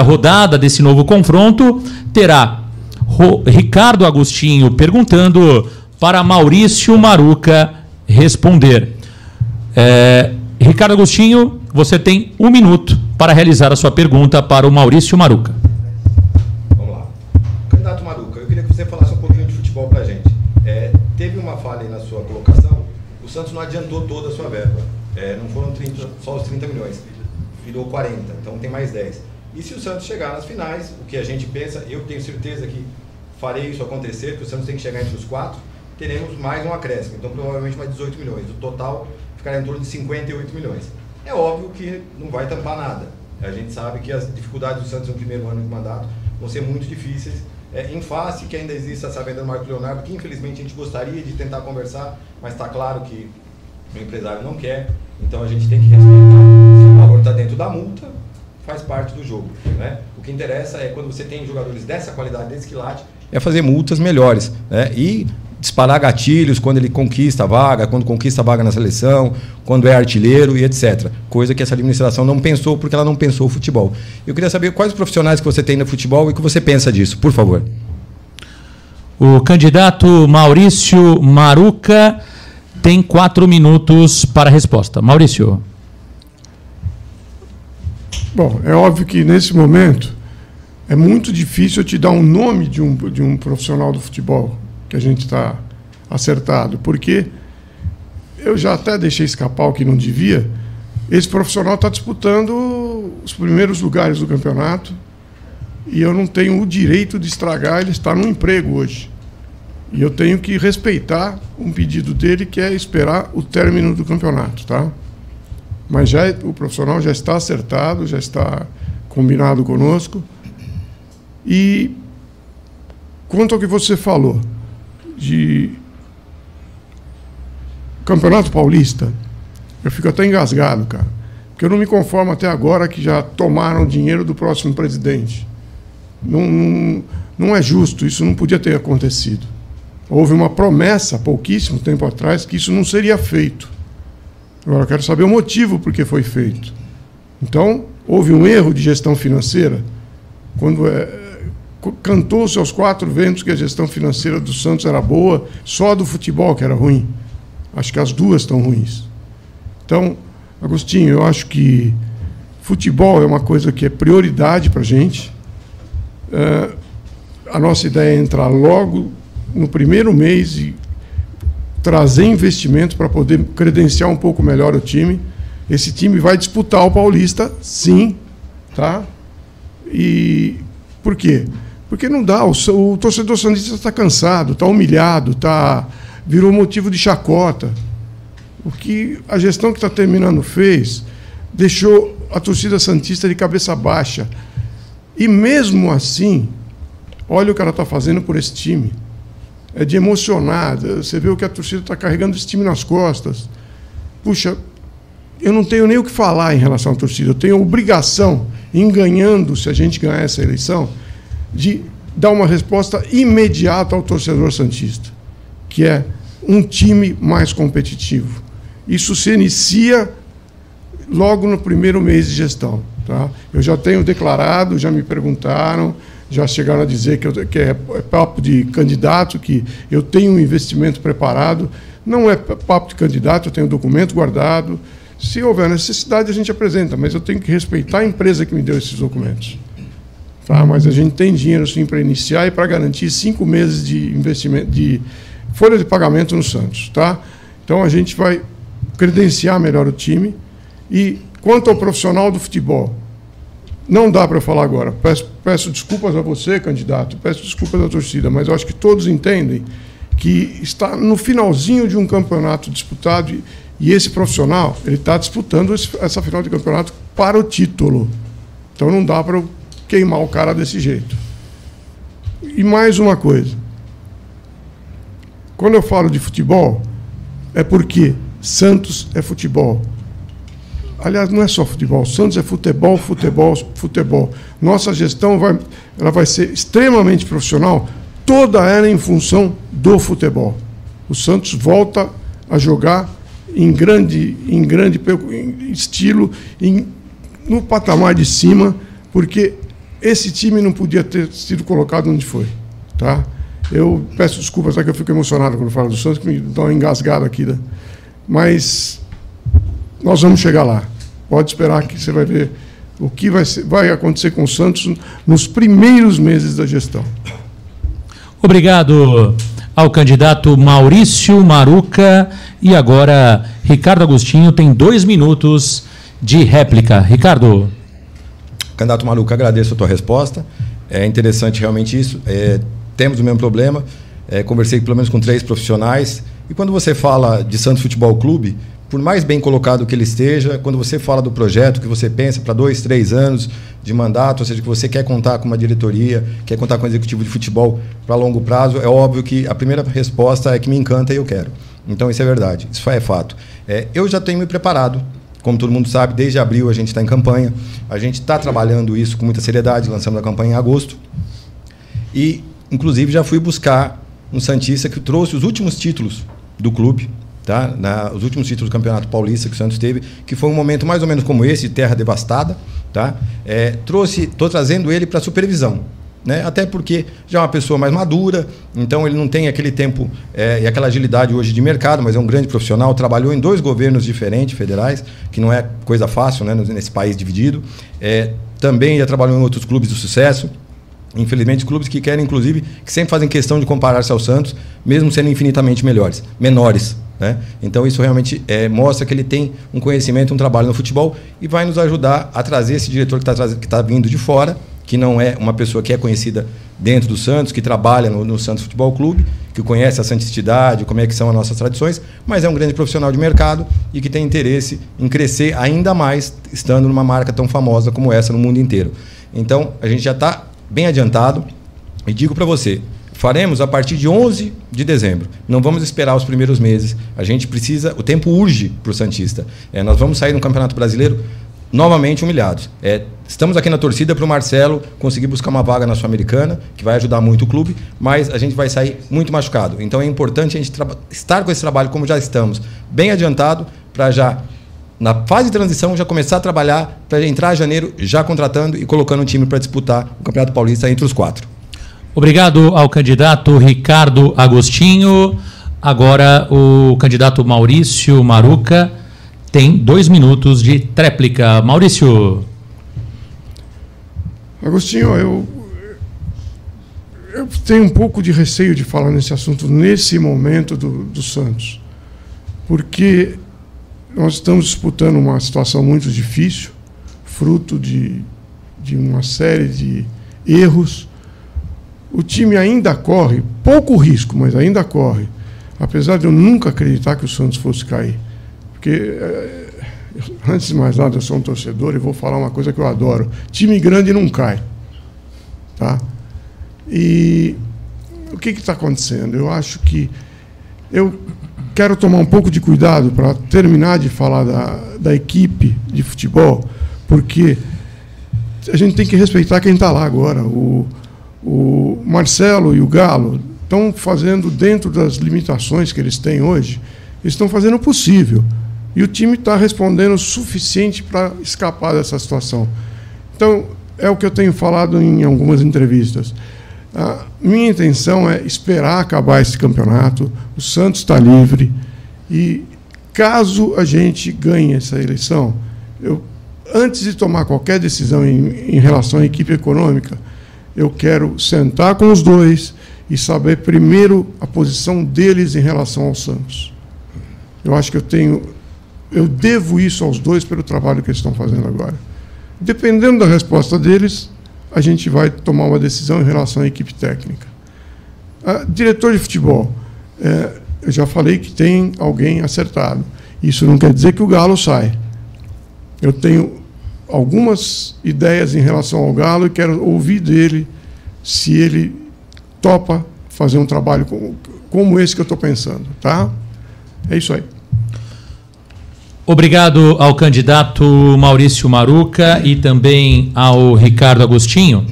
rodada desse novo confronto terá Ricardo Agostinho perguntando para Maurício Maruca responder. Ricardo Agostinho, você tem 1 minuto para realizar a sua pergunta para o Maurício Maruca. Vamos lá. Candidato Maruca, eu queria que você falasse um pouquinho de futebol para a gente. Teve uma falha aí na sua colocação, o Santos não adiantou toda a sua verba. Não foram só os 30 milhões, virou 40, então tem mais 10. E se o Santos chegar nas finais, o que a gente pensa, eu tenho certeza que farei isso acontecer, que o Santos tem que chegar entre os 4, teremos mais um acréscimo, então provavelmente mais 18 milhões. O total ficará em torno de 58 milhões. É óbvio que não vai tampar nada. A gente sabe que as dificuldades do Santos no primeiro ano de mandato vão ser muito difíceis. Em face que ainda existe essa venda do Marco Leonardo, que infelizmente a gente gostaria de tentar conversar, mas está claro que o empresário não quer, então a gente tem que respeitar. Se o valor está dentro da multa, faz parte do jogo, né? O que interessa é quando você tem jogadores dessa qualidade, desse quilate, é fazer multas melhores, né? E disparar gatilhos quando ele conquista a vaga, quando conquista a vaga na seleção, quando é artilheiro e etc. Coisa que essa administração não pensou, porque ela não pensou o futebol. Eu queria saber quais profissionais que você tem no futebol e o que você pensa disso, por favor. O candidato Maurício Maruca tem 4 minutos para a resposta. Maurício. Bom, é óbvio que nesse momento é muito difícil eu te dar um nome de um profissional do futebol que a gente está acertado, porque eu já até deixei escapar o que não devia. Esse profissional está disputando os primeiros lugares do campeonato e eu não tenho o direito de estragar, ele está no emprego hoje. E eu tenho que respeitar um pedido dele, que é esperar o término do campeonato, tá? Mas o profissional já está acertado, já está combinado conosco. E quanto ao que você falou de Campeonato Paulista, eu fico até engasgado, cara, porque eu não me conformo até agora que já tomaram dinheiro do próximo presidente. Não é justo, isso não podia ter acontecido. Houve uma promessa, pouquíssimo tempo atrás, que isso não seria feito. Agora eu quero saber o motivo por que foi feito. Então, houve um erro de gestão financeira, quando cantou-se aos 4 ventos que a gestão financeira do Santos era boa, só a do futebol que era ruim. Acho que as duas estão ruins. Então, Agostinho, eu acho que futebol é uma coisa que é prioridade para a gente. A nossa ideia é entrar logo no primeiro mês e trazer investimento para poder credenciar um pouco melhor o time. Esse time vai disputar o Paulista, sim, tá? E por quê? Porque não dá, o torcedor santista está cansado, está humilhado, virou motivo de chacota. O que a gestão que está terminando fez, deixou a torcida santista de cabeça baixa. E mesmo assim, olha o que ela está fazendo por esse time. É de emocionar. Você vê o que a torcida está carregando esse time nas costas. Puxa, eu não tenho nem o que falar em relação à torcida. Eu tenho a obrigação, em ganhando, se a gente ganhar essa eleição, de dar uma resposta imediata ao torcedor santista, que é um time mais competitivo. Isso se inicia logo no primeiro mês de gestão, tá? Eu já tenho declarado, já me perguntaram, já chegaram a dizer que é papo de candidato, que eu tenho um investimento preparado. Não é papo de candidato, eu tenho documento guardado. Se houver necessidade, a gente apresenta, mas eu tenho que respeitar a empresa que me deu esses documentos. Tá? Mas a gente tem dinheiro, sim, para iniciar e para garantir 5 meses de investimento, de folha de pagamento no Santos. Tá? Então, a gente vai credenciar melhor o time. E, quanto ao profissional do futebol, não dá para eu falar agora. Peço desculpas a você, candidato, peço desculpas à torcida, mas eu acho que todos entendem que está no finalzinho de um campeonato disputado e esse profissional ele está disputando essa final de campeonato para o título. Então não dá para eu queimar o cara desse jeito. E mais uma coisa. Quando eu falo de futebol, é porque Santos é futebol. Aliás, não é só futebol. Santos é futebol, futebol, futebol. Nossa gestão vai ser extremamente profissional, toda ela em função do futebol. O Santos volta a jogar em grande estilo, no patamar de cima, porque esse time não podia ter sido colocado onde foi, tá? Eu peço desculpas, que eu fico emocionado quando falo do Santos, que me dá uma engasgada aqui, né? Mas nós vamos chegar lá. Pode esperar que você vai ver o que vai acontecer com o Santos nos primeiros meses da gestão. Obrigado ao candidato Maurício Maruca. E agora, Ricardo Agostinho tem 2 minutos de réplica. Ricardo. Candidato Maruca, agradeço a tua resposta. É interessante realmente isso. Temos o mesmo problema. Conversei pelo menos com 3 profissionais. E quando você fala de Santos Futebol Clube, por mais bem colocado que ele esteja, quando você fala do projeto que você pensa para 2, 3 anos de mandato, ou seja, que você quer contar com uma diretoria, quer contar com um executivo de futebol para longo prazo, é óbvio que a primeira resposta é que me encanta e eu quero. Então isso é verdade, isso é fato. Eu já tenho me preparado, como todo mundo sabe, desde abril a gente está em campanha, a gente está trabalhando isso com muita seriedade, lançamos a campanha em agosto e, inclusive, já fui buscar um santista que trouxe os últimos títulos do clube, tá? Os últimos títulos do Campeonato Paulista que o Santos teve, que foi um momento mais ou menos como esse, de terra devastada, tá? Estou trazendo ele para supervisão, né? Até porque já é uma pessoa mais madura, então ele não tem aquele tempo e aquela agilidade hoje de mercado, mas é um grande profissional, trabalhou em 2 governos diferentes, federais, que não é coisa fácil, né, nesse país dividido. Também já trabalhou em outros clubes de sucesso. Infelizmente, clubes que querem, inclusive, que sempre fazem questão de comparar-se ao Santos, mesmo sendo infinitamente menores. Né? Então, isso realmente mostra que ele tem um conhecimento, um trabalho no futebol e vai nos ajudar a trazer esse diretor que está vindo de fora, que não é uma pessoa que é conhecida dentro do Santos, que trabalha no Santos Futebol Clube, que conhece a santistidade, como é que são as nossas tradições, mas é um grande profissional de mercado e que tem interesse em crescer ainda mais, estando numa marca tão famosa como essa no mundo inteiro. Então, a gente já está bem adiantado e digo para você, faremos a partir de 11 de dezembro. Não vamos esperar os primeiros meses. A gente precisa, o tempo urge para o santista. Nós vamos sair no Campeonato Brasileiro novamente humilhados. Estamos aqui na torcida para o Marcelo conseguir buscar uma vaga na Sul-Americana, que vai ajudar muito o clube, mas a gente vai sair muito machucado. Então é importante a gente estar com esse trabalho como já estamos, bem adiantado, para já na fase de transição, já começar a trabalhar para entrar em janeiro, já contratando e colocando um time para disputar o Campeonato Paulista entre os 4. Obrigado ao candidato Ricardo Agostinho. Agora o candidato Maurício Maruca tem 2 minutos de tréplica. Maurício. Agostinho, eu tenho um pouco de receio de falar nesse assunto nesse momento do Santos, porque nós estamos disputando uma situação muito difícil, fruto de uma série de erros. O time ainda corre, pouco risco, mas ainda corre. Apesar de eu nunca acreditar que o Santos fosse cair. Porque, antes de mais nada, eu sou um torcedor e vou falar uma coisa que eu adoro. Time grande não cai. Tá? E o que está acontecendo? Eu acho que eu quero tomar um pouco de cuidado para terminar de falar da equipe de futebol, porque a gente tem que respeitar quem está lá agora. O Marcelo e o Galo estão fazendo, dentro das limitações que eles têm hoje, eles estão fazendo o possível. E o time está respondendo o suficiente para escapar dessa situação. Então, é o que eu tenho falado em algumas entrevistas. A minha intenção é esperar acabar esse campeonato, o Santos está livre, e caso a gente ganhe essa eleição, antes de tomar qualquer decisão em relação à equipe econômica, eu quero sentar com os dois e saber primeiro a posição deles em relação ao Santos. Eu acho que eu devo isso aos dois pelo trabalho que eles estão fazendo agora. Dependendo da resposta deles, a gente vai tomar uma decisão em relação à equipe técnica. Diretor de futebol, eu já falei que tem alguém acertado. Isso não quer dizer que o Galo sai. Eu tenho algumas ideias em relação ao Galo e quero ouvir dele se ele topa fazer um trabalho como esse que eu estou pensando. Tá? É isso aí. Obrigado ao candidato Maurício Maruca e também ao Ricardo Agostinho.